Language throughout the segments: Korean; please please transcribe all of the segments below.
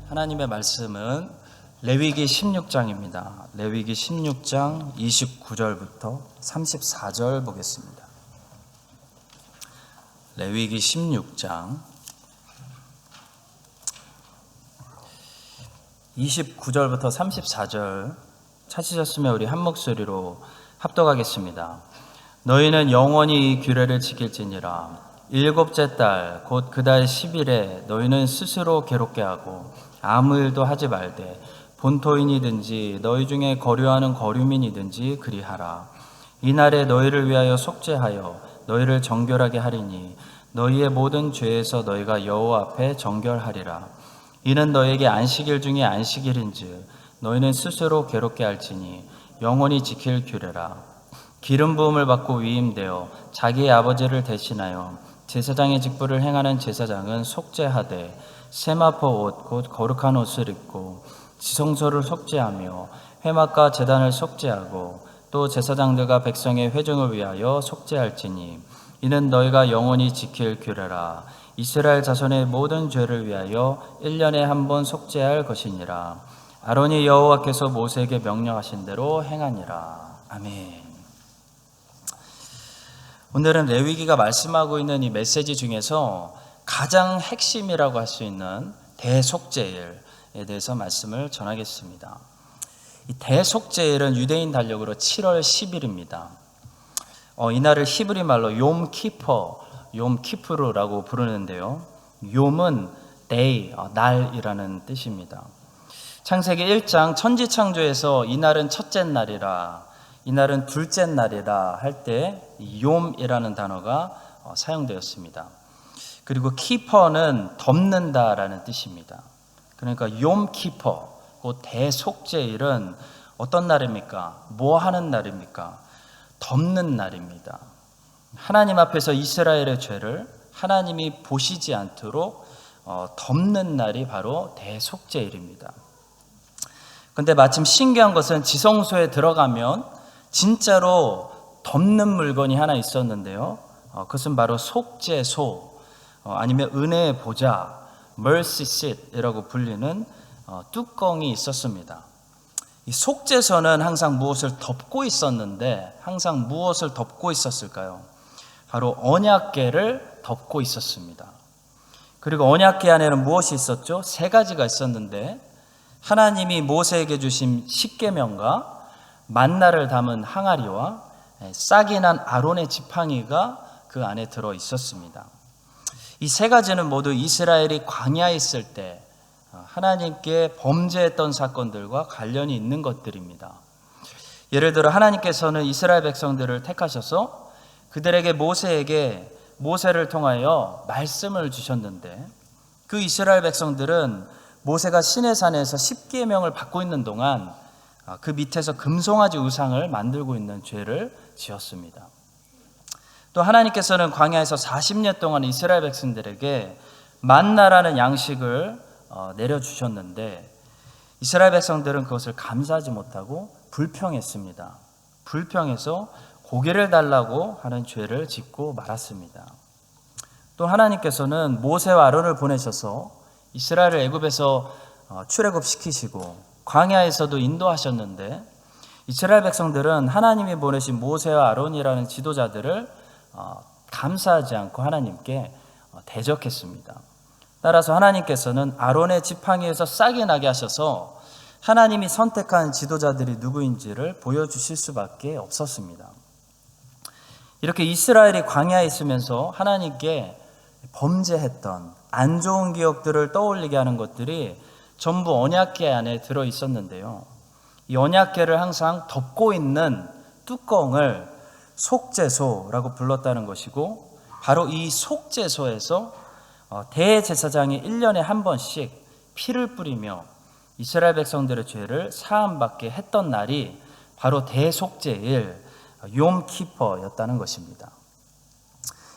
하나님의 말씀은 레위기 16장입니다. 레위기 16장 29절부터 34절 보겠습니다. 레위기 16장 29절부터 34절 찾으셨으면 우리 한 목소리로 합독하겠습니다. 너희는 영원히 이 규례를 지킬지니라. 일곱째 달 곧 그달 10일에 너희는 스스로 괴롭게 하고 아무 일도 하지 말되 본토인이든지 너희 중에 거류하는 거류민이든지 그리하라. 이날에 너희를 위하여 속죄하여 너희를 정결하게 하리니 너희의 모든 죄에서 너희가 여호와 앞에 정결하리라. 이는 너희에게 안식일 중에 안식일인즉 너희는 스스로 괴롭게 할지니 영원히 지킬 규례라. 기름 부음을 받고 위임되어 자기의 아버지를 대신하여 제사장의 직분을 행하는 제사장은 속죄하되 세마포 옷 곧 거룩한 옷을 입고 지성소를 속죄하며 회막과 제단을 속죄하고 또 제사장들과 백성의 회중을 위하여 속죄할지니 이는 너희가 영원히 지킬 규례라. 이스라엘 자손의 모든 죄를 위하여 1년에 한 번 속죄할 것이니라. 아론이 여호와께서 모세에게 명령하신 대로 행하니라. 아멘. 오늘은 레위기가 말씀하고 있는 이 메시지 중에서 가장 핵심이라고 할 수 있는 대속죄일에 대해서 말씀을 전하겠습니다. 이 대속죄일은 유대인 달력으로 7월 10일입니다. 이날을 히브리 말로 욤키프루라고 부르는데요. 욤은 day, 날이라는 뜻입니다. 창세기 1장 천지창조에서 이날은 첫째 날이라, 이날은 둘째 날이라 할 때 욤이라는 단어가 사용되었습니다. 그리고 키퍼는 덮는다라는 뜻입니다. 그러니까 욤키퍼, 그 대속죄일은 어떤 날입니까? 뭐 하는 날입니까? 덮는 날입니다. 하나님 앞에서 이스라엘의 죄를 하나님이 보시지 않도록 덮는 날이 바로 대속죄일입니다. 그런데 마침 신기한 것은 지성소에 들어가면 진짜로 덮는 물건이 하나 있었는데요. 그것은 바로 속죄소, 아니면 은혜의 보좌, mercy seat이라고 불리는 뚜껑이 있었습니다. 이 속죄소는 항상 무엇을 덮고 있었는데 항상 무엇을 덮고 있었을까요? 바로 언약궤를 덮고 있었습니다. 그리고 언약궤 안에는 무엇이 있었죠? 세 가지가 있었는데 하나님이 모세에게 주신 십계명과 만나를 담은 항아리와 싹이 난 아론의 지팡이가 그 안에 들어 있었습니다. 이 세 가지는 모두 이스라엘이 광야에 있을 때 하나님께 범죄했던 사건들과 관련이 있는 것들입니다. 예를 들어 하나님께서는 이스라엘 백성들을 택하셔서 그들에게 모세를 통하여 말씀을 주셨는데 그 이스라엘 백성들은 모세가 시내산에서 십계명을 받고 있는 동안 그 밑에서 금송아지 우상을 만들고 있는 죄를 지었습니다. 또 하나님께서는 광야에서 40년 동안 이스라엘 백성들에게 만나라는 양식을 내려주셨는데 이스라엘 백성들은 그것을 감사하지 못하고 불평했습니다. 불평해서 고기를 달라고 하는 죄를 짓고 말았습니다. 또 하나님께서는 모세와 아론을 보내셔서 이스라엘을 애굽에서 출애굽시키시고 광야에서도 인도하셨는데 이스라엘 백성들은 하나님이 보내신 모세와 아론이라는 지도자들을 감사하지 않고 하나님께 대적했습니다. 따라서 하나님께서는 아론의 지팡이에서 싹이 나게 하셔서 하나님이 선택한 지도자들이 누구인지를 보여주실 수밖에 없었습니다. 이렇게 이스라엘이 광야에 있으면서 하나님께 범죄했던 안 좋은 기억들을 떠올리게 하는 것들이 전부 언약궤 안에 들어 있었는데요. 이 언약궤를 항상 덮고 있는 뚜껑을 속죄소라고 불렀다는 것이고 바로 이 속죄소에서 대제사장이 1년에 한 번씩 피를 뿌리며 이스라엘 백성들의 죄를 사함받게 했던 날이 바로 대속죄일 욤키퍼였다는 것입니다.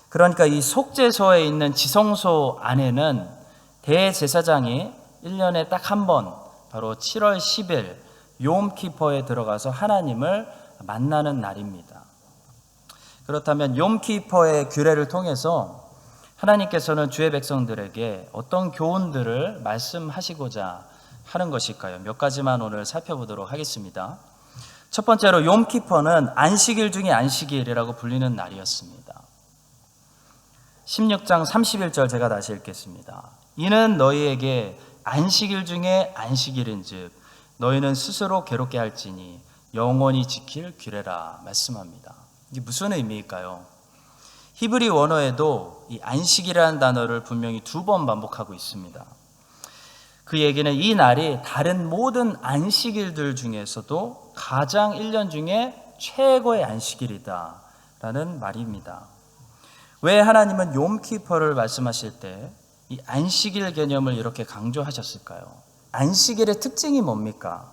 그러니까 이 속죄소에 있는 지성소 안에는 대제사장이 1년에 딱 한 번 바로 7월 10일 욤키퍼에 들어가서 하나님을 만나는 날입니다. 그렇다면 욤키퍼의 규례를 통해서 하나님께서는 주의 백성들에게 어떤 교훈들을 말씀하시고자 하는 것일까요? 몇 가지만 오늘 살펴보도록 하겠습니다. 첫 번째로 욤키퍼는 안식일 중에 안식일이라고 불리는 날이었습니다. 16장 31절 제가 다시 읽겠습니다. 이는 너희에게 안식일 중에 안식일인즉 너희는 스스로 괴롭게 할지니 영원히 지킬 규례라 말씀합니다. 이게 무슨 의미일까요? 히브리 원어에도 이 안식이라는 단어를 분명히 2번 반복하고 있습니다. 그 얘기는 이 날이 다른 모든 안식일들 중에서도 가장 1년 중에 최고의 안식일이다 라는 말입니다. 왜 하나님은 욤키퍼를 말씀하실 때 이 안식일 개념을 이렇게 강조하셨을까요? 안식일의 특징이 뭡니까?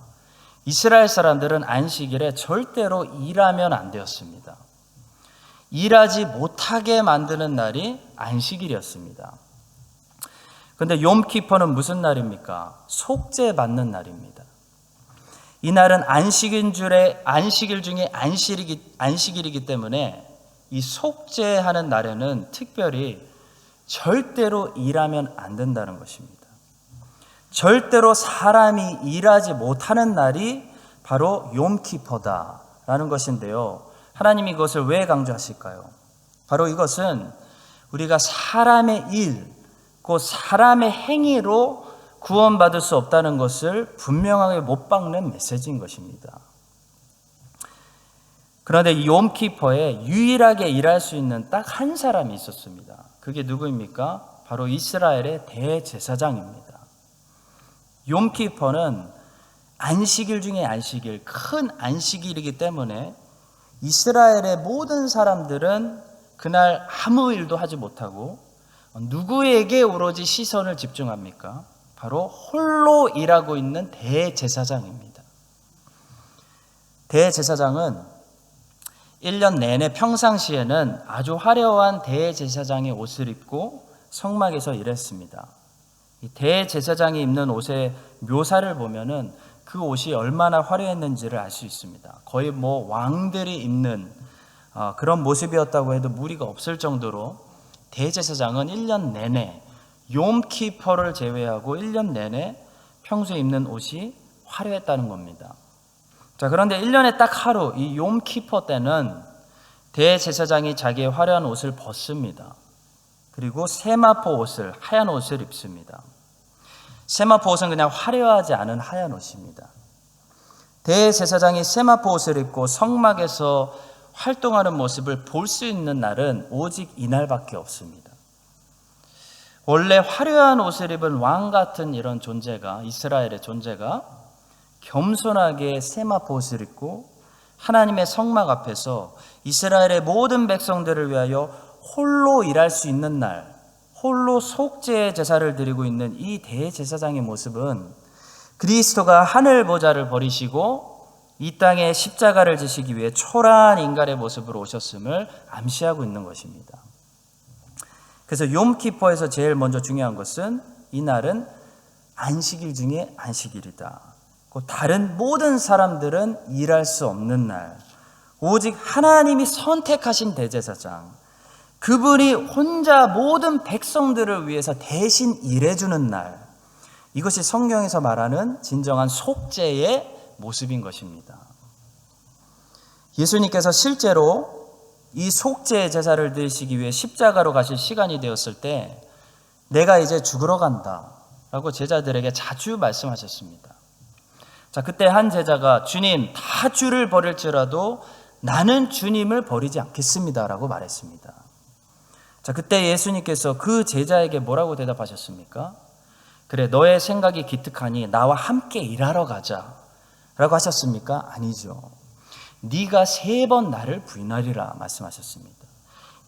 이스라엘 사람들은 안식일에 절대로 일하면 안 되었습니다. 일하지 못하게 만드는 날이 안식일이었습니다. 그런데 욤키퍼는 무슨 날입니까? 속죄 받는 날입니다. 이 날은 안식일 중에 안식일이기 때문에 이 속죄하는 날에는 특별히 절대로 일하면 안 된다는 것입니다. 절대로 사람이 일하지 못하는 날이 바로 욤키퍼다라는 것인데요. 하나님이 이것을 왜 강조하실까요? 바로 이것은 우리가 사람의 일, 그 사람의 행위로 구원받을 수 없다는 것을 분명하게 못 박는 메시지인 것입니다. 그런데 이 욤키퍼에 유일하게 일할 수 있는 딱 한 사람이 있었습니다. 그게 누구입니까? 바로 이스라엘의 대제사장입니다. 욤키퍼는 안식일 중에 안식일, 큰 안식일이기 때문에 이스라엘의 모든 사람들은 그날 아무 일도 하지 못하고 누구에게 오로지 시선을 집중합니까? 바로 홀로 일하고 있는 대제사장입니다. 대제사장은 1년 내내 평상시에는 아주 화려한 대제사장의 옷을 입고 성막에서 일했습니다. 이 대제사장이 입는 옷의 묘사를 보면은 그 옷이 얼마나 화려했는지를 알 수 있습니다. 거의 왕들이 입는 그런 모습이었다고 해도 무리가 없을 정도로 대제사장은 1년 내내 욤키퍼를 제외하고 1년 내내 평소에 입는 옷이 화려했다는 겁니다. 자, 그런데 1년에 딱 하루 이 욤키퍼 때는 대제사장이 자기의 화려한 옷을 벗습니다. 그리고 세마포 옷을, 하얀 옷을 입습니다. 세마포 옷은 그냥 화려하지 않은 하얀 옷입니다. 대제사장이 세마포 옷을 입고 성막에서 활동하는 모습을 볼 수 있는 날은 오직 이날밖에 없습니다. 원래 화려한 옷을 입은 왕 같은 이런 존재가, 이스라엘의 존재가 겸손하게 세마포 옷을 입고 하나님의 성막 앞에서 이스라엘의 모든 백성들을 위하여 홀로 일할 수 있는 날, 홀로 속죄의 제사를 드리고 있는 이 대제사장의 모습은 그리스도가 하늘 보좌를 버리시고 이 땅에 십자가를 지시기 위해 초라한 인간의 모습으로 오셨음을 암시하고 있는 것입니다. 그래서 욤키퍼에서 제일 먼저 중요한 것은 이 날은 안식일 중에 안식일이다. 다른 모든 사람들은 일할 수 없는 날, 오직 하나님이 선택하신 대제사장, 그분이 혼자 모든 백성들을 위해서 대신 일해주는 날, 이것이 성경에서 말하는 진정한 속죄의 모습인 것입니다. 예수님께서 실제로 이 속죄의 제사를 드리시기 위해 십자가로 가실 시간이 되었을 때 내가 이제 죽으러 간다 라고 제자들에게 자주 말씀하셨습니다. 자, 그때 한 제자가 주님, 다 주를 버릴지라도 나는 주님을 버리지 않겠습니다 라고 말했습니다. 자, 그때 예수님께서 그 제자에게 뭐라고 대답하셨습니까? 그래, 너의 생각이 기특하니 나와 함께 일하러 가자 라고 하셨습니까? 아니죠. 네가 3번 나를 부인하리라 말씀하셨습니다.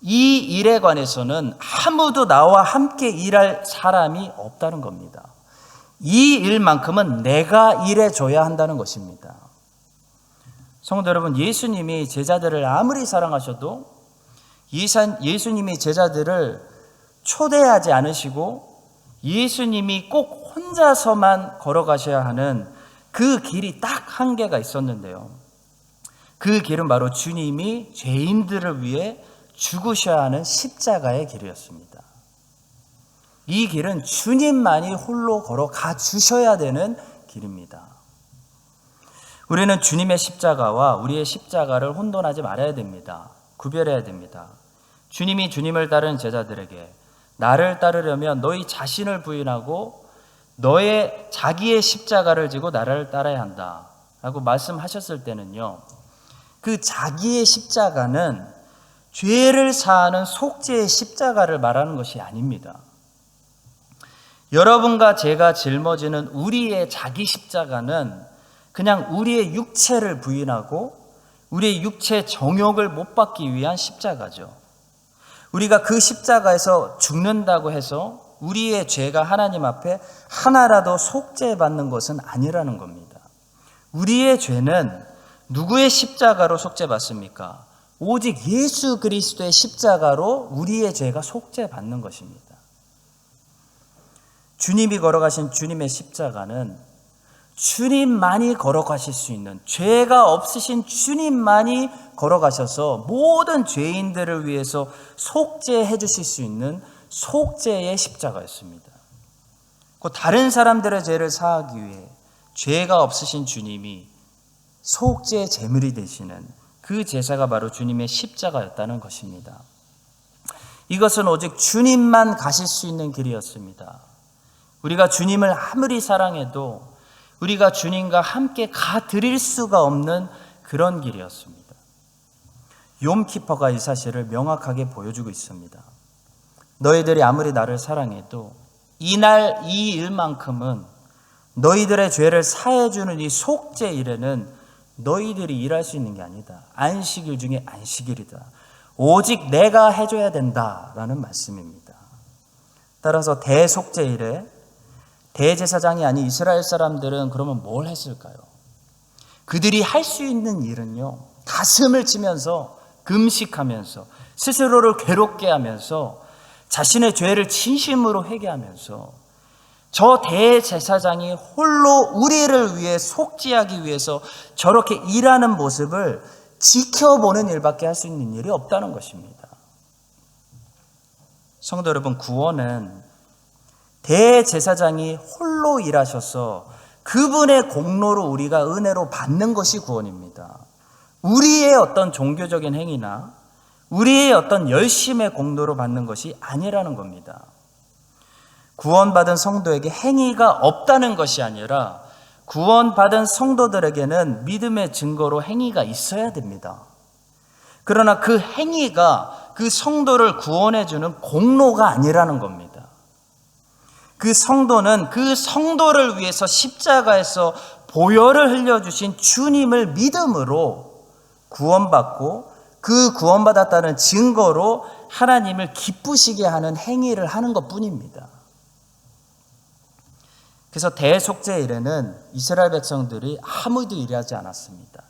이 일에 관해서는 아무도 나와 함께 일할 사람이 없다는 겁니다. 이 일만큼은 내가 일해줘야 한다는 것입니다. 성도 여러분, 예수님이 제자들을 아무리 사랑하셔도 예수님이 제자들을 초대하지 않으시고 예수님이 꼭 혼자서만 걸어가셔야 하는 그 길이 딱 한 개가 있었는데요. 그 길은 바로 주님이 죄인들을 위해 죽으셔야 하는 십자가의 길이었습니다. 이 길은 주님만이 홀로 걸어가 주셔야 되는 길입니다. 우리는 주님의 십자가와 우리의 십자가를 혼돈하지 말아야 됩니다. 구별해야 됩니다. 주님이 주님을 따르는 제자들에게 나를 따르려면 너희 자신을 부인하고 너의 자기의 십자가를 지고 나를 따라야 한다 라고 말씀하셨을 때는요, 그 자기의 십자가는 죄를 사하는 속죄의 십자가를 말하는 것이 아닙니다. 여러분과 제가 짊어지는 우리의 자기 십자가는 그냥 우리의 육체를 부인하고 우리의 육체 정욕을 못 받기 위한 십자가죠. 우리가 그 십자가에서 죽는다고 해서 우리의 죄가 하나님 앞에 하나라도 속죄받는 것은 아니라는 겁니다. 우리의 죄는 누구의 십자가로 속죄받습니까? 오직 예수 그리스도의 십자가로 우리의 죄가 속죄받는 것입니다. 주님이 걸어가신 주님의 십자가는 주님만이 걸어가실 수 있는, 죄가 없으신 주님만이 걸어가셔서 모든 죄인들을 위해서 속죄해 주실 수 있는 속죄의 십자가였습니다. 다른 사람들의 죄를 사하기 위해 죄가 없으신 주님이 속죄의 제물이 되시는 그 제사가 바로 주님의 십자가였다는 것입니다. 이것은 오직 주님만 가실 수 있는 길이었습니다. 우리가 주님을 아무리 사랑해도 우리가 주님과 함께 가 드릴 수가 없는 그런 길이었습니다. 욤키퍼가 이 사실을 명확하게 보여주고 있습니다. 너희들이 아무리 나를 사랑해도 이날 이 일만큼은 너희들의 죄를 사해주는 이 속죄 일에는 너희들이 일할 수 있는 게 아니다. 안식일 중에 안식일이다. 오직 내가 해줘야 된다라는 말씀입니다. 따라서 대속죄일에 대제사장이 아닌 이스라엘 사람들은 그러면 뭘 했을까요? 그들이 할 수 있는 일은요, 가슴을 치면서 금식하면서 스스로를 괴롭게 하면서 자신의 죄를 진심으로 회개하면서 저 대제사장이 홀로 우리를 위해 속죄하기 위해서 저렇게 일하는 모습을 지켜보는 일밖에 할 수 있는 일이 없다는 것입니다. 성도 여러분, 구원은 대제사장이 홀로 일하셔서 그분의 공로로 우리가 은혜로 받는 것이 구원입니다. 우리의 어떤 종교적인 행위나 우리의 어떤 열심의 공로로 받는 것이 아니라는 겁니다. 구원받은 성도에게 행위가 없다는 것이 아니라 구원받은 성도들에게는 믿음의 증거로 행위가 있어야 됩니다. 그러나 그 행위가 그 성도를 구원해주는 공로가 아니라는 겁니다. 그 성도는 그 성도를 위해서 십자가에서 보혈을 흘려주신 주님을 믿음으로 구원받고 그 구원받았다는 증거로 하나님을 기쁘시게 하는 행위를 하는 것뿐입니다. 그래서 대속죄일에는 이스라엘 백성들이 아무도 일하지 않았습니다.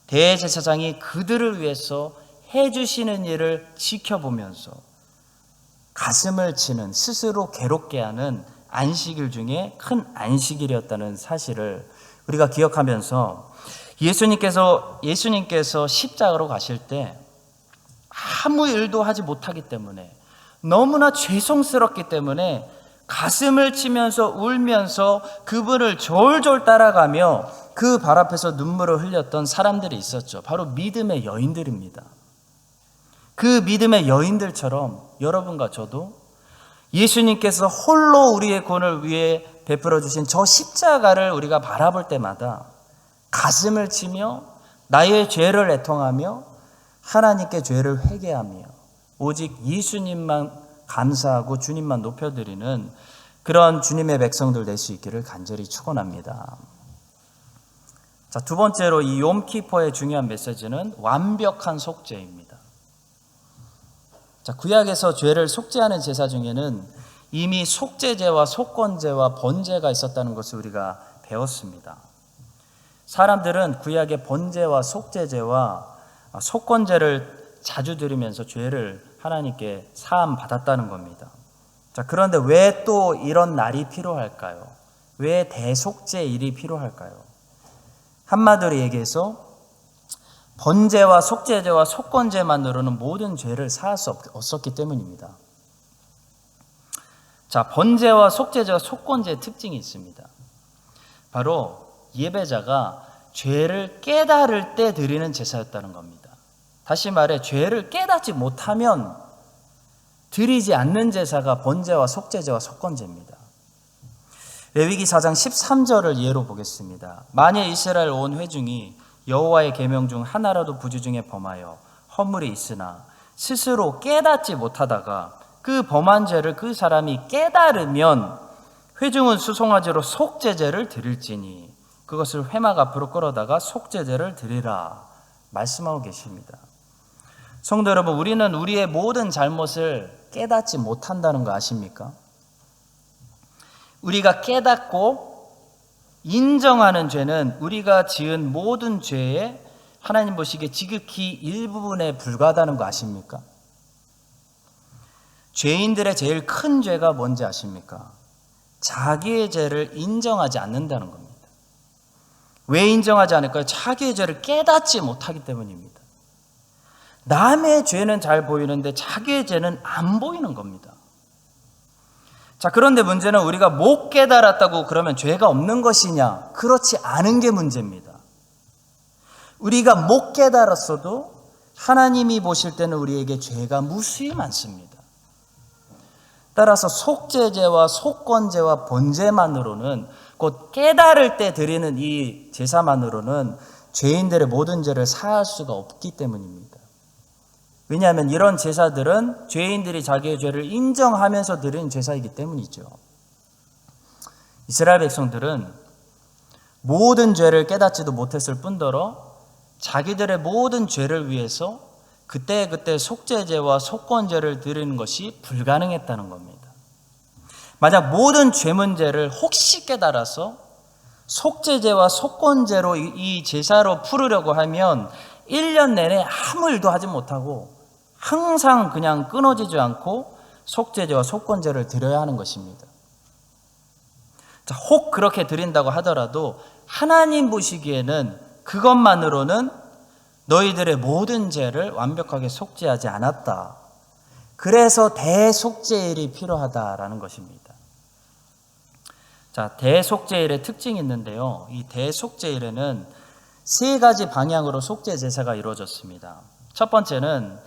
대제사장이 그들을 위해서 해주시는 일을 지켜보면서 가슴을 치는, 스스로 괴롭게 하는 안식일 중에 큰 안식일이었다는 사실을 우리가 기억하면서 예수님께서 십자가로 가실 때 아무 일도 하지 못하기 때문에, 너무나 죄송스럽기 때문에 가슴을 치면서 울면서 그분을 졸졸 따라가며 그 발 앞에서 눈물을 흘렸던 사람들이 있었죠. 바로 믿음의 여인들입니다. 그 믿음의 여인들처럼 여러분과 저도 예수님께서 홀로 우리의 구원을 위해 베풀어 주신 저 십자가를 우리가 바라볼 때마다 가슴을 치며 나의 죄를 애통하며 하나님께 죄를 회개하며 오직 예수님만 감사하고 주님만 높여드리는 그런 주님의 백성들 될 수 있기를 간절히 축원합니다. 자, 두 번째로 이 욤키퍼의 중요한 메시지는 완벽한 속죄입니다. 자, 구약에서 죄를 속죄하는 제사 중에는 이미 속죄제와 속건제와 번제가 있었다는 것을 우리가 배웠습니다. 사람들은 구약의 번제와 속죄제와 속건제를 자주 드리면서 죄를 하나님께 사함 받았다는 겁니다. 자, 그런데 왜 또 이런 날이 필요할까요? 왜 대속죄일이 필요할까요? 한마디로 얘기해서 번제와 속죄제와 속건제만으로는 모든 죄를 사할 수 없었기 때문입니다. 자, 번제와 속죄제와 속건제의 특징이 있습니다. 바로 예배자가 죄를 깨달을 때 드리는 제사였다는 겁니다. 다시 말해 죄를 깨닫지 못하면 드리지 않는 제사가 번제와 속죄제와 속건제입니다. 레위기 4장 13절을 예로 보겠습니다. 만일 이스라엘 온 회중이 여호와의 계명 중 하나라도 부주 중에 범하여 허물이 있으나 스스로 깨닫지 못하다가 그 범한 죄를 그 사람이 깨달으면 회중은 수송아지로 속죄제를 드릴지니 그것을 회막 앞으로 끌어다가 속죄제를 드리라 말씀하고 계십니다. 성도 여러분, 우리는 우리의 모든 잘못을 깨닫지 못한다는 거 아십니까? 우리가 깨닫고 인정하는 죄는 우리가 지은 모든 죄에 하나님 보시기에 지극히 일부분에 불과하다는 거 아십니까? 죄인들의 제일 큰 죄가 뭔지 아십니까? 자기의 죄를 인정하지 않는다는 겁니다. 왜 인정하지 않을까요? 자기의 죄를 깨닫지 못하기 때문입니다. 남의 죄는 잘 보이는데 자기의 죄는 안 보이는 겁니다. 자, 그런데 문제는 우리가 못 깨달았다고 그러면 죄가 없는 것이냐? 그렇지 않은 게 문제입니다. 우리가 못 깨달았어도 하나님이 보실 때는 우리에게 죄가 무수히 많습니다. 따라서 속죄제와 속건제와 번제만으로는, 곧 깨달을 때 드리는 이 제사만으로는 죄인들의 모든 죄를 사할 수가 없기 때문입니다. 왜냐하면 이런 제사들은 죄인들이 자기의 죄를 인정하면서 드리는 제사이기 때문이죠. 이스라엘 백성들은 모든 죄를 깨닫지도 못했을 뿐더러 자기들의 모든 죄를 위해서 그때그때 속죄제와 속건제를 드리는 것이 불가능했다는 겁니다. 만약 모든 죄 문제를 혹시 깨달아서 속죄제와 속건제로 이 제사로 풀으려고 하면 1년 내내 아무 일도 하지 못하고 항상 그냥 끊어지지 않고 속죄제와 속건제를 드려야 하는 것입니다. 자, 혹 그렇게 드린다고 하더라도 하나님 보시기에는 그것만으로는 너희들의 모든 죄를 완벽하게 속죄하지 않았다. 그래서 대속죄일이 필요하다라는 것입니다. 자, 대속죄일의 특징이 있는데요. 이 대속죄일에는 세 가지 방향으로 속죄 제사가 이루어졌습니다. 첫 번째는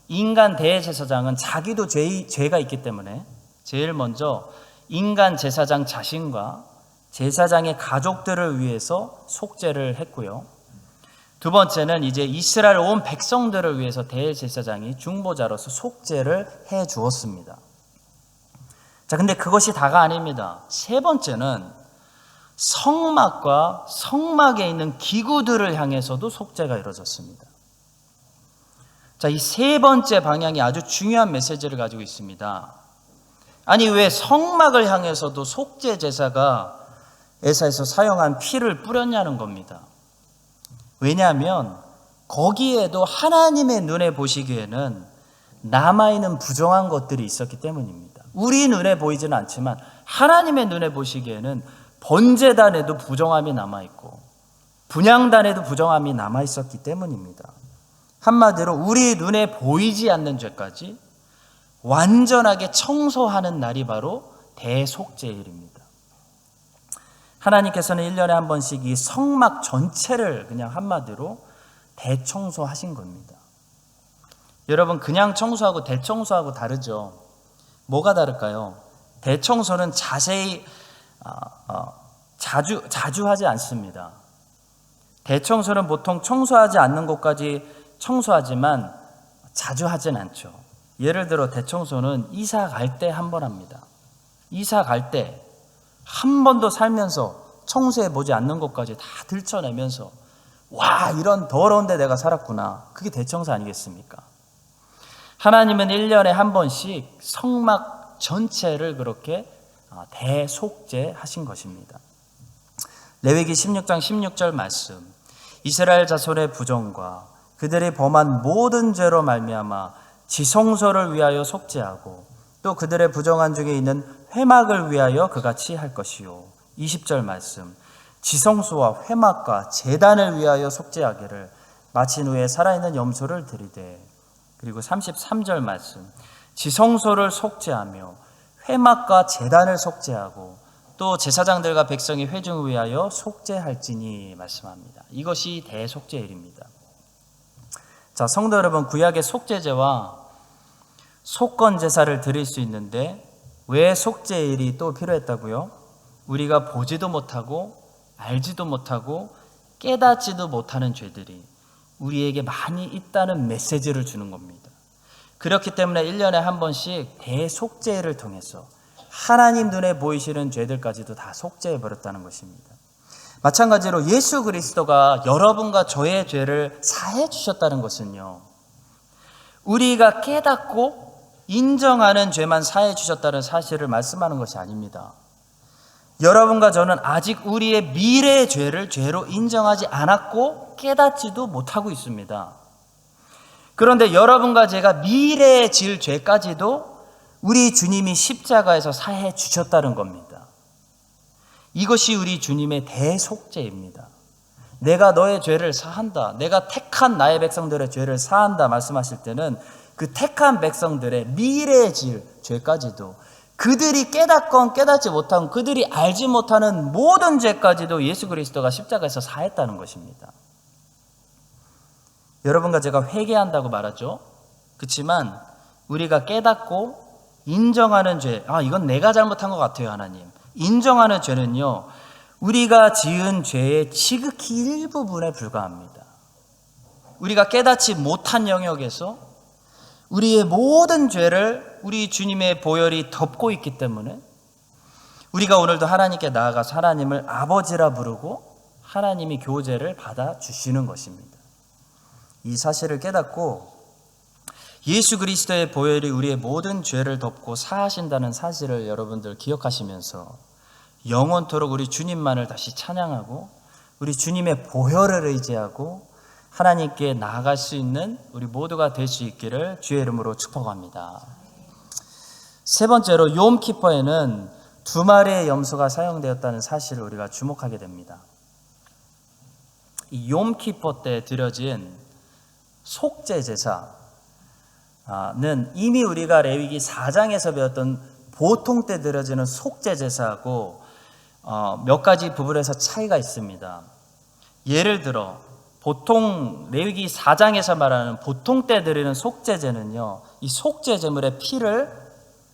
인간 대제사장은 자기도 죄가 있기 때문에 제일 먼저 인간 제사장 자신과 제사장의 가족들을 위해서 속죄를 했고요. 두 번째는 이제 이스라엘 온 백성들을 위해서 대제사장이 중보자로서 속죄를 해 주었습니다. 자, 근데 그것이 다가 아닙니다. 세 번째는 성막과 성막에 있는 기구들을 향해서도 속죄가 이루어졌습니다. 자, 이 세 번째 방향이 아주 중요한 메시지를 가지고 있습니다. 아니, 왜 성막을 향해서도 속죄 제사가 에사에서 사용한 피를 뿌렸냐는 겁니다. 왜냐하면 거기에도 하나님의 눈에 보시기에는 남아있는 부정한 것들이 있었기 때문입니다. 우리 눈에 보이지는 않지만 하나님의 눈에 보시기에는 번제단에도 부정함이 남아있고 분향단에도 부정함이 남아있었기 때문입니다. 한마디로 우리 눈에 보이지 않는 죄까지 완전하게 청소하는 날이 바로 대속죄일입니다. 하나님께서는 1년에 한 번씩 이 성막 전체를 그냥 한마디로 대청소하신 겁니다. 여러분, 그냥 청소하고 대청소하고 다르죠? 뭐가 다를까요? 대청소는 자세히 자주 하지 않습니다. 대청소는 보통 청소하지 않는 곳까지 청소하지만 자주 하진 않죠. 예를 들어 대청소는 이사 갈 때 한 번 합니다. 이사 갈 때 한 번도 살면서 청소해 보지 않는 것까지 다 들춰내면서 와, 이런 더러운 데 내가 살았구나. 그게 대청소 아니겠습니까? 하나님은 1년에 한 번씩 성막 전체를 그렇게 대속죄하신 것입니다. 레위기 16장 16절 말씀, 이스라엘 자손의 부정과 그들이 범한 모든 죄로 말미암아 지성소를 위하여 속죄하고 또 그들의 부정한 중에 있는 회막을 위하여 그같이 할 것이요. 20절 말씀, 지성소와 회막과 제단을 위하여 속죄하기를 마친 후에 살아있는 염소를 드리되. 그리고 33절 말씀, 지성소를 속죄하며 회막과 제단을 속죄하고 또 제사장들과 백성이 회중을 위하여 속죄할지니 말씀합니다. 이것이 대속죄일입니다. 자, 성도 여러분, 구약의 속죄제와 속건 제사를 드릴 수 있는데 왜 속죄일이 또 필요했다고요? 우리가 보지도 못하고 알지도 못하고 깨닫지도 못하는 죄들이 우리에게 많이 있다는 메시지를 주는 겁니다. 그렇기 때문에 1년에 한 번씩 대속죄를 통해서 하나님 눈에 보이시는 죄들까지도 다 속죄해 버렸다는 것입니다. 마찬가지로 예수 그리스도가 여러분과 저의 죄를 사해 주셨다는 것은요, 우리가 깨닫고 인정하는 죄만 사해 주셨다는 사실을 말씀하는 것이 아닙니다. 여러분과 저는 아직 우리의 미래의 죄를 죄로 인정하지 않았고 깨닫지도 못하고 있습니다. 그런데 여러분과 제가 미래에 질 죄까지도 우리 주님이 십자가에서 사해 주셨다는 겁니다. 이것이 우리 주님의 대속죄입니다. 내가 너의 죄를 사한다, 내가 택한 나의 백성들의 죄를 사한다 말씀하실 때는 그 택한 백성들의 미래에 질 죄까지도, 그들이 깨닫건 깨닫지 못한, 그들이 알지 못하는 모든 죄까지도 예수 그리스도가 십자가에서 사했다는 것입니다. 여러분과 제가 회개한다고 말하죠. 그렇지만 우리가 깨닫고 인정하는 죄, 이건 내가 잘못한 것 같아요, 하나님. 인정하는 죄는요, 우리가 지은 죄의 지극히 일부분에 불과합니다. 우리가 깨닫지 못한 영역에서 우리의 모든 죄를 우리 주님의 보혈이 덮고 있기 때문에 우리가 오늘도 하나님께 나아가서 하나님을 아버지라 부르고 하나님이 교제를 받아주시는 것입니다. 이 사실을 깨닫고 예수 그리스도의 보혈이 우리의 모든 죄를 덮고 사하신다는 사실을 여러분들 기억하시면서 영원토록 우리 주님만을 다시 찬양하고 우리 주님의 보혈을 의지하고 하나님께 나아갈 수 있는 우리 모두가 될 수 있기를 주의 이름으로 축복합니다. 세 번째로 욤키퍼에는 2마리의 염소가 사용되었다는 사실을 우리가 주목하게 됩니다. 이 욤키퍼 때 드려진 속죄 제사는 이미 우리가 레위기 4장에서 배웠던 보통 때 드려지는 속죄 제사하고 몇 가지 부분에서 차이가 있습니다. 예를 들어 보통 레위기 4장에서 말하는 보통 때 드리는 속죄제는요, 이 속죄 제물의 피를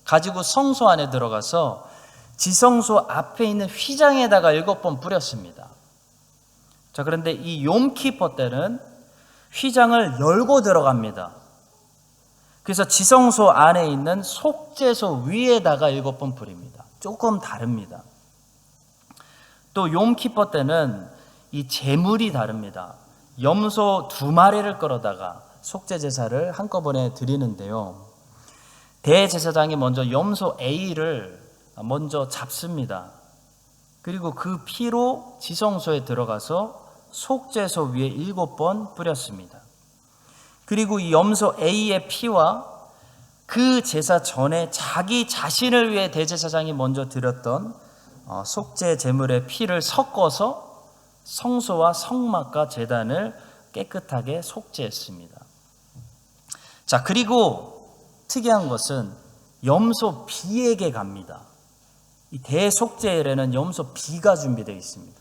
가지고 성소 안에 들어가서 지성소 앞에 있는 휘장에다가 7번 뿌렸습니다. 자, 그런데 이 욤키퍼 때는 휘장을 열고 들어갑니다. 그래서 지성소 안에 있는 속죄소 위에다가 7번 뿌립니다. 조금 다릅니다. 또 욤키퍼 때는 이 제물이 다릅니다. 염소 2마리를 끌어다가 속죄 제사를 한꺼번에 드리는데요, 대제사장이 먼저 염소 A를 먼저 잡습니다. 그리고 그 피로 지성소에 들어가서 속죄소 위에 7번 뿌렸습니다. 그리고 이 염소 A의 피와 그 제사 전에 자기 자신을 위해 대제사장이 먼저 드렸던 속죄 제물의 피를 섞어서 성소와 성막과 제단을 깨끗하게 속죄했습니다. 자, 그리고 특이한 것은 염소 비에게 갑니다. 이 대속죄일에는 염소 비가 준비되어 있습니다.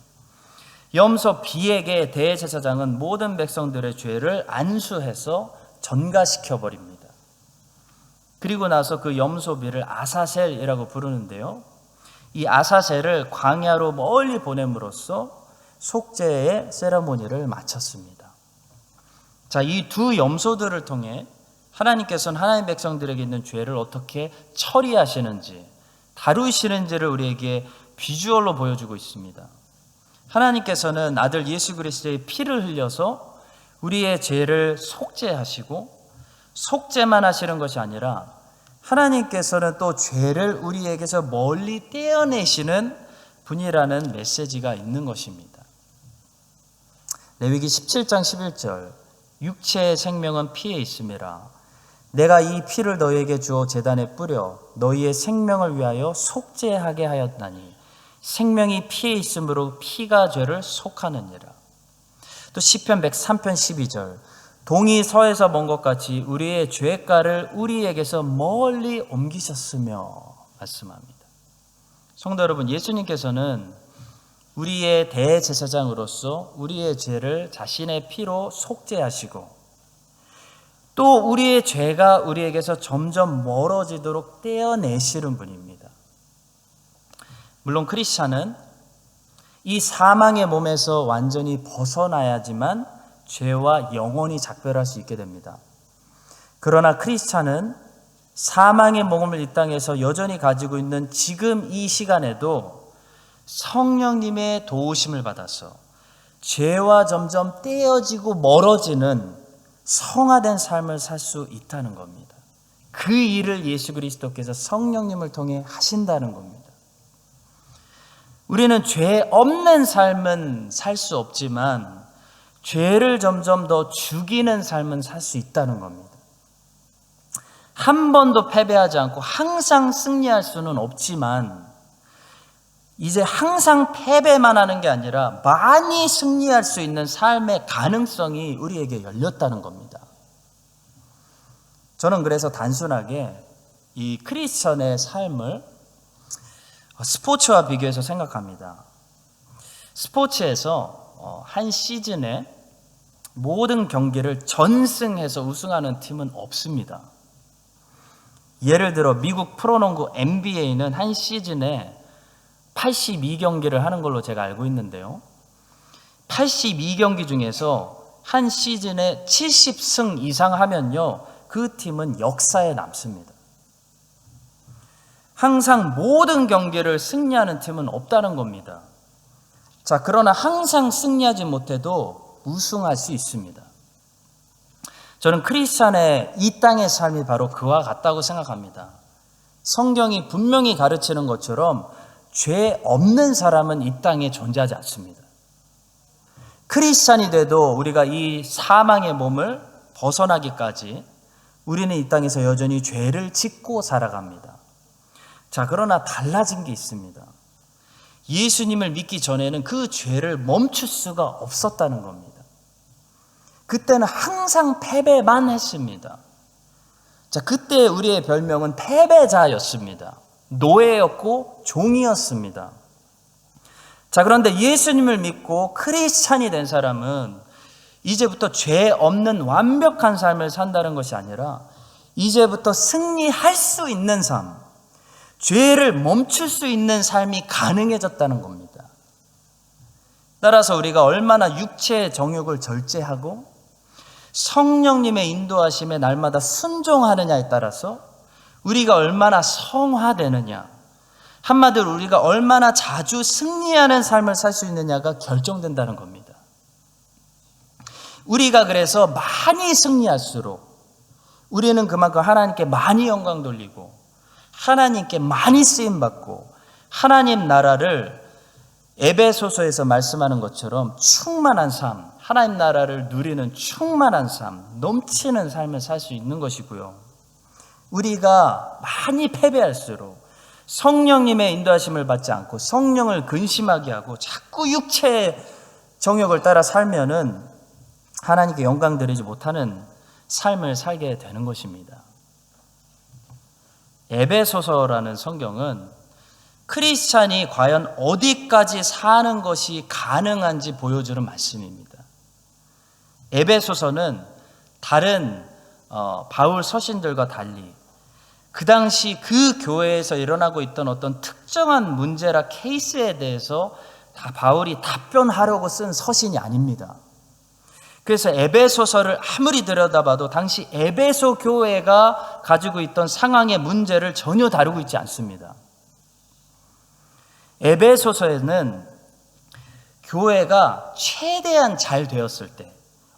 염소 비에게 대제사장은 모든 백성들의 죄를 안수해서 전가시켜 버립니다. 그리고 나서 그 염소 비를 아사셀이라고 부르는데요, 이 아사셀을 광야로 멀리 보냄으로써 속죄의 세레모니를 마쳤습니다. 자, 이 2 염소들을 통해 하나님께서는 하나님 백성들에게 있는 죄를 어떻게 처리하시는지, 다루시는지를 우리에게 비주얼로 보여주고 있습니다. 하나님께서는 아들 예수 그리스도의 피를 흘려서 우리의 죄를 속죄하시고, 속죄만 하시는 것이 아니라 하나님께서는 또 죄를 우리에게서 멀리 떼어내시는 분이라는 메시지가 있는 것입니다. 레위기 17장 11절, 육체의 생명은 피에 있음이라. 내가 이 피를 너희에게 주어 제단에 뿌려 너희의 생명을 위하여 속죄하게 하였나니 생명이 피에 있으므로 피가 죄를 속하느니라. 또 시편 103편 12절, 동이 서에서 먼 것 같이 우리의 죄가를 우리에게서 멀리 옮기셨으며 말씀합니다. 성도 여러분, 예수님께서는 우리의 대제사장으로서 우리의 죄를 자신의 피로 속죄하시고 또 우리의 죄가 우리에게서 점점 멀어지도록 떼어내시는 분입니다. 물론 크리스찬은 이 사망의 몸에서 완전히 벗어나야지만 죄와 영원히 작별할 수 있게 됩니다. 그러나 크리스찬은 사망의 몸을 이 땅에서 여전히 가지고 있는 지금 이 시간에도 성령님의 도우심을 받아서 죄와 점점 떼어지고 멀어지는 성화된 삶을 살 수 있다는 겁니다. 그 일을 예수 그리스도께서 성령님을 통해 하신다는 겁니다. 우리는 죄 없는 삶은 살 수 없지만 죄를 점점 더 죽이는 삶은 살 수 있다는 겁니다. 한 번도 패배하지 않고 항상 승리할 수는 없지만 이제 항상 패배만 하는 게 아니라 많이 승리할 수 있는 삶의 가능성이 우리에게 열렸다는 겁니다. 저는 그래서 단순하게 이 크리스천의 삶을 스포츠와 비교해서 생각합니다. 스포츠에서 한 시즌에 모든 경기를 전승해서 우승하는 팀은 없습니다. 예를 들어 미국 프로농구 NBA는 한 시즌에 82경기를 하는 걸로 제가 알고 있는데요. 82경기 중에서 한 시즌에 70승 이상 하면요, 그 팀은 역사에 남습니다. 항상 모든 경기를 승리하는 팀은 없다는 겁니다. 자, 그러나 항상 승리하지 못해도 우승할 수 있습니다. 저는 크리스찬의 이 땅의 삶이 바로 그와 같다고 생각합니다. 성경이 분명히 가르치는 것처럼 죄 없는 사람은 이 땅에 존재하지 않습니다. 크리스찬이 돼도 우리가 이 사망의 몸을 벗어나기까지 우리는 이 땅에서 여전히 죄를 짓고 살아갑니다. 자, 그러나 달라진 게 있습니다. 예수님을 믿기 전에는 그 죄를 멈출 수가 없었다는 겁니다. 그때는 항상 패배만 했습니다. 자, 그때 우리의 별명은 패배자였습니다. 노예였고 종이었습니다. 자, 그런데 예수님을 믿고 크리스찬이 된 사람은 이제부터 죄 없는 완벽한 삶을 산다는 것이 아니라 이제부터 승리할 수 있는 삶, 죄를 멈출 수 있는 삶이 가능해졌다는 겁니다. 따라서 우리가 얼마나 육체의 정욕을 절제하고 성령님의 인도하심에 날마다 순종하느냐에 따라서 우리가 얼마나 성화되느냐, 한마디로 우리가 얼마나 자주 승리하는 삶을 살 수 있느냐가 결정된다는 겁니다. 우리가 그래서 많이 승리할수록 우리는 그만큼 하나님께 많이 영광 돌리고 하나님께 많이 쓰임받고 하나님 나라를 에베소서에서 말씀하는 것처럼 충만한 삶, 하나님 나라를 누리는 충만한 삶, 넘치는 삶을 살 수 있는 것이고요. 우리가 많이 패배할수록 성령님의 인도하심을 받지 않고 성령을 근심하게 하고 자꾸 육체의 정욕을 따라 살면은 하나님께 영광 드리지 못하는 삶을 살게 되는 것입니다. 에베소서라는 성경은 크리스찬이 과연 어디까지 사는 것이 가능한지 보여주는 말씀입니다. 에베소서는 다른 바울 서신들과 달리 그 당시 그 교회에서 일어나고 있던 어떤 특정한 문제라 케이스에 대해서 다 바울이 답변하려고 쓴 서신이 아닙니다. 그래서 에베소서를 아무리 들여다봐도 당시 에베소 교회가 가지고 있던 상황의 문제를 전혀 다루고 있지 않습니다. 에베소서에는 교회가 최대한 잘 되었을 때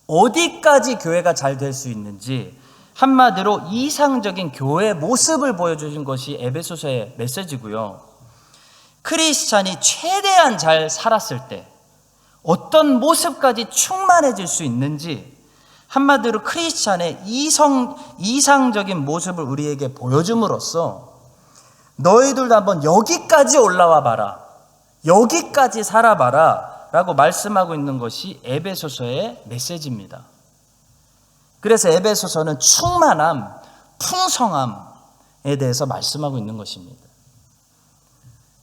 어디까지 교회가 잘 될 수 있는지 한마디로 이상적인 교회 모습을 보여주신 것이 에베소서의 메시지고요. 크리스찬이 최대한 잘 살았을 때 어떤 모습까지 충만해질 수 있는지 한마디로 크리스찬의 이상적인 모습을 우리에게 보여줌으로써 너희들도 한번 여기까지 올라와 봐라, 여기까지 살아봐라 라고 말씀하고 있는 것이 에베소서의 메시지입니다. 그래서 에베소서는 충만함, 풍성함에 대해서 말씀하고 있는 것입니다.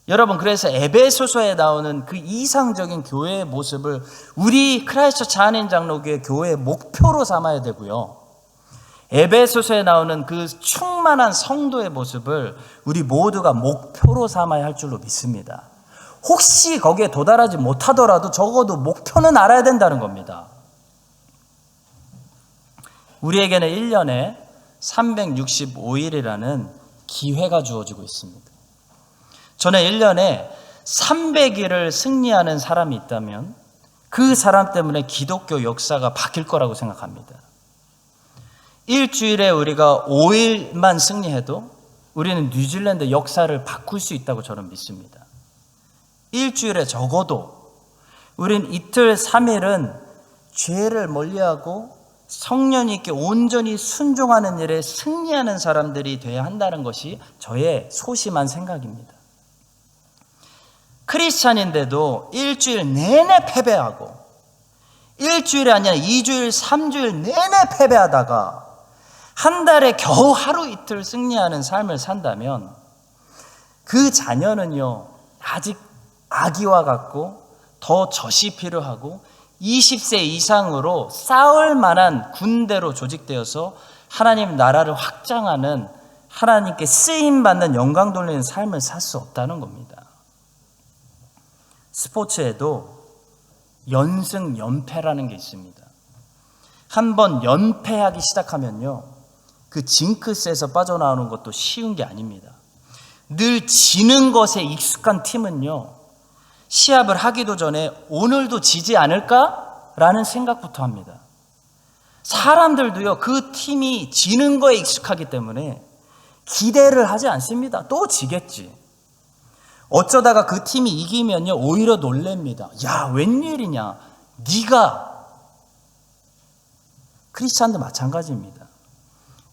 여러분, 그래서 에베소서에 나오는 그 이상적인 교회의 모습을 우리 크라이스트처치 한인장로교회 교회의 목표로 삼아야 되고요. 에베소서에 나오는 그 충만한 성도의 모습을 우리 모두가 목표로 삼아야 할 줄로 믿습니다. 혹시 거기에 도달하지 못하더라도 적어도 목표는 알아야 된다는 겁니다. 우리에게는 1년에 365일이라는 기회가 주어지고 있습니다. 저는 1년에 300일을 승리하는 사람이 있다면 그 사람 때문에 기독교 역사가 바뀔 거라고 생각합니다. 일주일에 우리가 5일만 승리해도 우리는 뉴질랜드 역사를 바꿀 수 있다고 저는 믿습니다. 일주일에 적어도 우린 이틀 3일은 죄를 멀리하고 성령 있게 온전히 순종하는 일에 승리하는 사람들이 되어야 한다는 것이 저의 소심한 생각입니다. 크리스찬인데도 일주일 내내 패배하고 일주일이 아니라 2주일, 3주일 내내 패배하다가 한 달에 겨우 하루 이틀 승리하는 삶을 산다면 그 자녀는요, 아직 아기와 같고 더 젖이 필요하고 20세 이상으로 싸울 만한 군대로 조직되어서 하나님 나라를 확장하는, 하나님께 쓰임받는 영광 돌리는 삶을 살 수 없다는 겁니다. 스포츠에도 연승, 연패라는 게 있습니다. 한번 연패하기 시작하면요, 그 징크스에서 빠져나오는 것도 쉬운 게 아닙니다. 늘 지는 것에 익숙한 팀은요, 시합을 하기도 전에 오늘도 지지 않을까라는 생각부터 합니다. 사람들도요, 그 팀이 지는 거에 익숙하기 때문에 기대를 하지 않습니다. 또 지겠지. 어쩌다가 그 팀이 이기면요, 오히려 놀랍니다. 야, 웬일이냐. 네가. 크리스찬도 마찬가지입니다.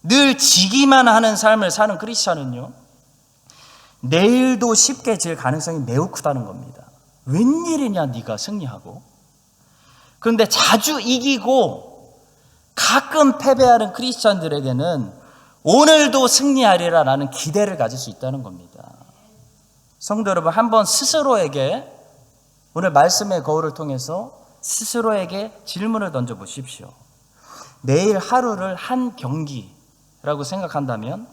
늘 지기만 하는 삶을 사는 크리스찬은요, 내일도 쉽게 질 가능성이 매우 크다는 겁니다. 웬일이냐, 네가 승리하고. 그런데 자주 이기고 가끔 패배하는 크리스찬들에게는 오늘도 승리하리라라는 기대를 가질 수 있다는 겁니다. 성도 여러분, 한번 스스로에게, 오늘 말씀의 거울을 통해서 스스로에게 질문을 던져보십시오. 매일 하루를 한 경기라고 생각한다면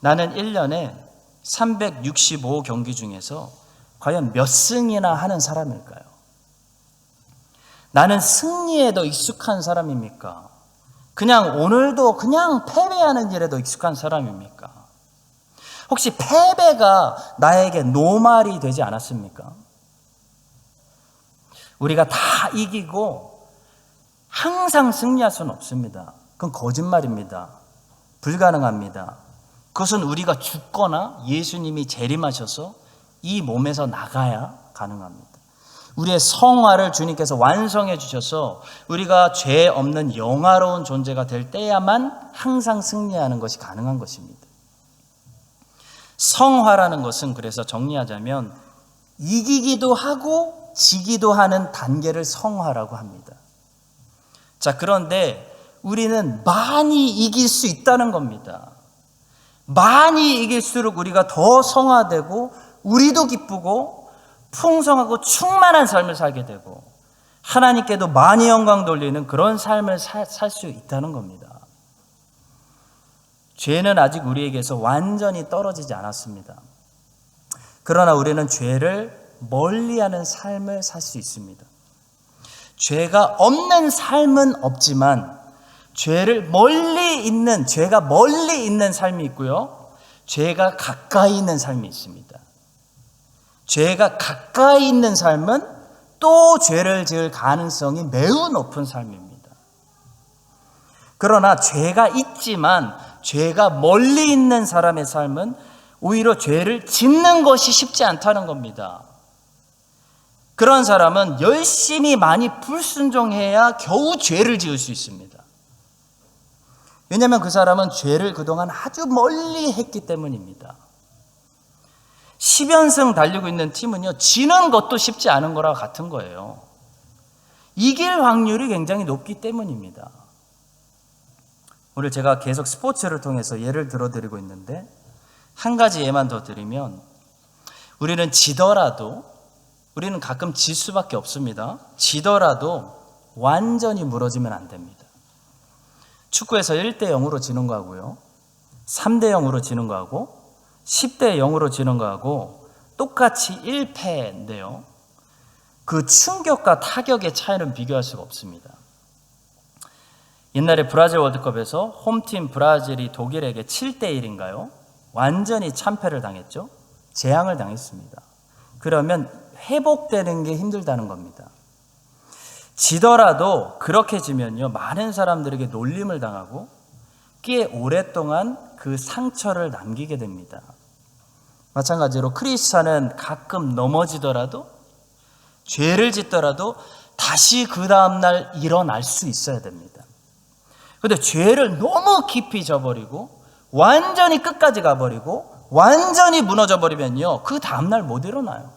나는 1년에 365경기 중에서 과연 몇 승이나 하는 사람일까요? 나는 승리에 더 익숙한 사람입니까? 그냥 오늘도 그냥 패배하는 일에 더 익숙한 사람입니까? 혹시 패배가 나에게 노말이 되지 않았습니까? 우리가 다 이기고 항상 승리할 수는 없습니다. 그건 거짓말입니다. 불가능합니다. 그것은 우리가 죽거나 예수님이 재림하셔서 이 몸에서 나가야 가능합니다. 우리의 성화를 주님께서 완성해 주셔서 우리가 죄 없는 영화로운 존재가 될 때야만 항상 승리하는 것이 가능한 것입니다. 성화라는 것은, 그래서 정리하자면 이기기도 하고 지기도 하는 단계를 성화라고 합니다. 자, 그런데 우리는 많이 이길 수 있다는 겁니다. 많이 이길수록 우리가 더 성화되고 우리도 기쁘고 풍성하고 충만한 삶을 살게 되고 하나님께도 많이 영광 돌리는 그런 삶을 살 수 있다는 겁니다. 죄는 아직 우리에게서 완전히 떨어지지 않았습니다. 그러나 우리는 죄를 멀리하는 삶을 살 수 있습니다. 죄가 없는 삶은 없지만 죄가 멀리 있는 삶이 있고요, 죄가 가까이 있는 삶이 있습니다. 죄가 가까이 있는 삶은 또 죄를 지을 가능성이 매우 높은 삶입니다. 그러나 죄가 있지만 죄가 멀리 있는 사람의 삶은 오히려 죄를 짓는 것이 쉽지 않다는 겁니다. 그런 사람은 열심히 많이 불순종해야 겨우 죄를 지을 수 있습니다. 왜냐하면 그 사람은 죄를 그동안 아주 멀리 했기 때문입니다. 10연승 달리고 있는 팀은요, 지는 것도 쉽지 않은 거랑 같은 거예요. 이길 확률이 굉장히 높기 때문입니다. 오늘 제가 계속 스포츠를 통해서 예를 들어드리고 있는데 한 가지 예만 더 드리면, 우리는 지더라도, 우리는 가끔 질 수밖에 없습니다. 지더라도 완전히 무너지면 안 됩니다. 축구에서 1대 0으로 지는 거하고요, 3대 0으로 지는 거하고 10대 0으로 지는 거하고 똑같이 1패인데요. 그 충격과 타격의 차이는 비교할 수가 없습니다. 옛날에 브라질 월드컵에서 홈팀 브라질이 독일에게 7대 1인가요? 완전히 참패를 당했죠. 재앙을 당했습니다. 그러면 회복되는 게 힘들다는 겁니다. 지더라도 그렇게 지면요, 많은 사람들에게 놀림을 당하고 꽤 오랫동안 그 상처를 남기게 됩니다. 마찬가지로 크리스찬은 가끔 넘어지더라도, 죄를 짓더라도 다시 그 다음날 일어날 수 있어야 됩니다. 그런데 죄를 너무 깊이 져버리고 완전히 끝까지 가버리고 완전히 무너져버리면요, 그 다음날 못 일어나요.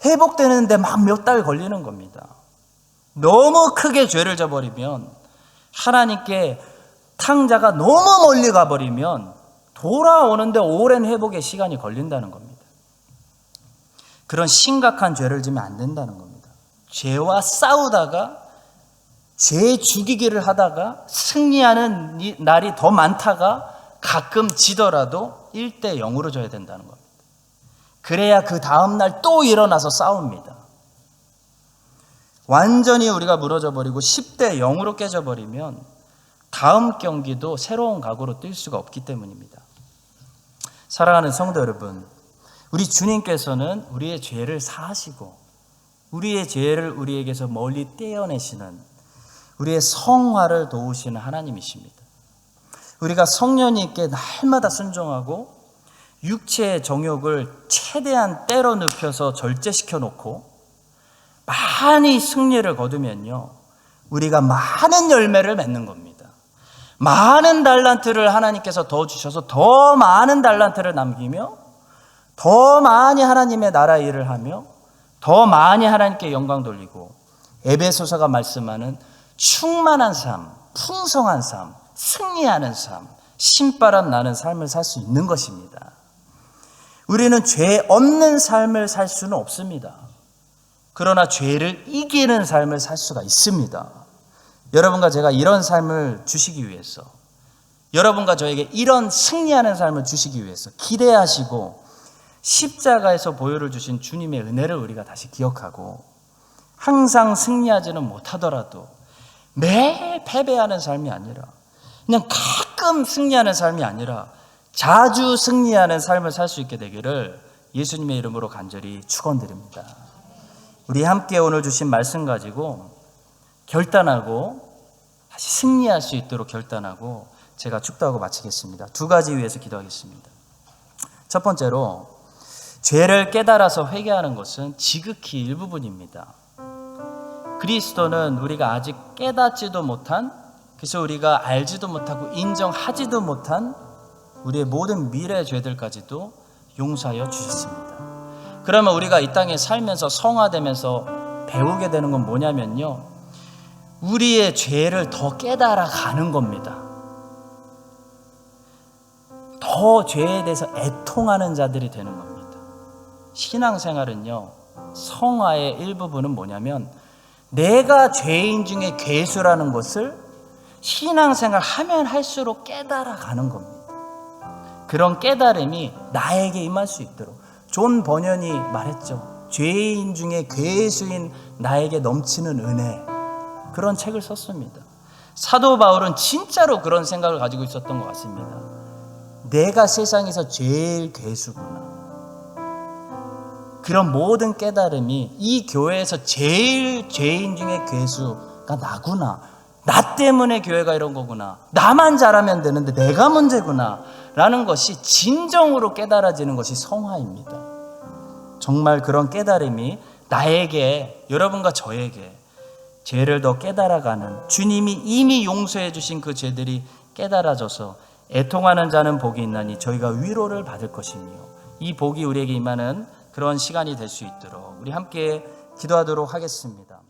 회복되는데 막 몇 달 걸리는 겁니다. 너무 크게 죄를 져버리면, 하나님께 탕자가 너무 멀리 가버리면 돌아오는데 오랜 회복의 시간이 걸린다는 겁니다. 그런 심각한 죄를 지면 안 된다는 겁니다. 죄와 싸우다가, 죄 죽이기를 하다가 승리하는 날이 더 많다가 가끔 지더라도 1대 0으로 져야 된다는 겁니다. 그래야 그 다음날 또 일어나서 싸웁니다. 완전히 우리가 무너져버리고 10대 0으로 깨져버리면 다음 경기도 새로운 각오로 뛸 수가 없기 때문입니다. 사랑하는 성도 여러분, 우리 주님께서는 우리의 죄를 사하시고 우리의 죄를 우리에게서 멀리 떼어내시는, 우리의 성화를 도우시는 하나님이십니다. 우리가 성령님께 날마다 순종하고 육체의 정욕을 최대한 때려 눕혀서 절제시켜 놓고 많이 승리를 거두면요, 우리가 많은 열매를 맺는 겁니다. 많은 달란트를 하나님께서 더 주셔서 더 많은 달란트를 남기며 더 많이 하나님의 나라 일을 하며 더 많이 하나님께 영광 돌리고, 에베소서가 말씀하는 충만한 삶, 풍성한 삶, 승리하는 삶, 신바람 나는 삶을 살 수 있는 것입니다. 우리는 죄 없는 삶을 살 수는 없습니다. 그러나 죄를 이기는 삶을 살 수가 있습니다. 여러분과 제가 이런 삶을 주시기 위해서, 여러분과 저에게 이런 승리하는 삶을 주시기 위해서 기대하시고 십자가에서 보혈을 주신 주님의 은혜를 우리가 다시 기억하고, 항상 승리하지는 못하더라도 매일 패배하는 삶이 아니라, 그냥 가끔 승리하는 삶이 아니라 자주 승리하는 삶을 살 수 있게 되기를 예수님의 이름으로 간절히 축원드립니다. 우리 함께 오늘 주신 말씀 가지고 결단하고 다시 승리할 수 있도록 결단하고 제가 축도하고 마치겠습니다. 두 가지 위해서 기도하겠습니다. 첫 번째로, 죄를 깨달아서 회개하는 것은 지극히 일부분입니다. 그리스도는 우리가 아직 깨닫지도 못한, 그래서 우리가 알지도 못하고 인정하지도 못한 우리의 모든 미래 죄들까지도 용서하여 주셨습니다. 그러면 우리가 이 땅에 살면서 성화되면서 배우게 되는 건 뭐냐면요, 우리의 죄를 더 깨달아 가는 겁니다. 더 죄에 대해서 애통하는 자들이 되는 겁니다. 신앙생활은요, 성화의 일부분은 뭐냐면 내가 죄인 중에 괴수라는 것을 신앙생활 하면 할수록 깨달아 가는 겁니다. 그런 깨달음이 나에게 임할 수 있도록, 존 버년이 말했죠. 죄인 중에 괴수인 나에게 넘치는 은혜, 그런 책을 썼습니다. 사도 바울은 진짜로 그런 생각을 가지고 있었던 것 같습니다. 내가 세상에서 제일 괴수구나. 그런 모든 깨달음이 이 교회에서 제일 죄인 중에 괴수가 나구나. 나 때문에 교회가 이런 거구나. 나만 잘하면 되는데 내가 문제구나. 라는 것이 진정으로 깨달아지는 것이 성화입니다. 정말 그런 깨달음이 나에게, 여러분과 저에게 죄를 더 깨달아가는, 주님이 이미 용서해 주신 그 죄들이 깨달아져서 애통하는 자는 복이 있나니 저희가 위로를 받을 것이며, 이 복이 우리에게 임하는 그런 시간이 될 수 있도록 우리 함께 기도하도록 하겠습니다.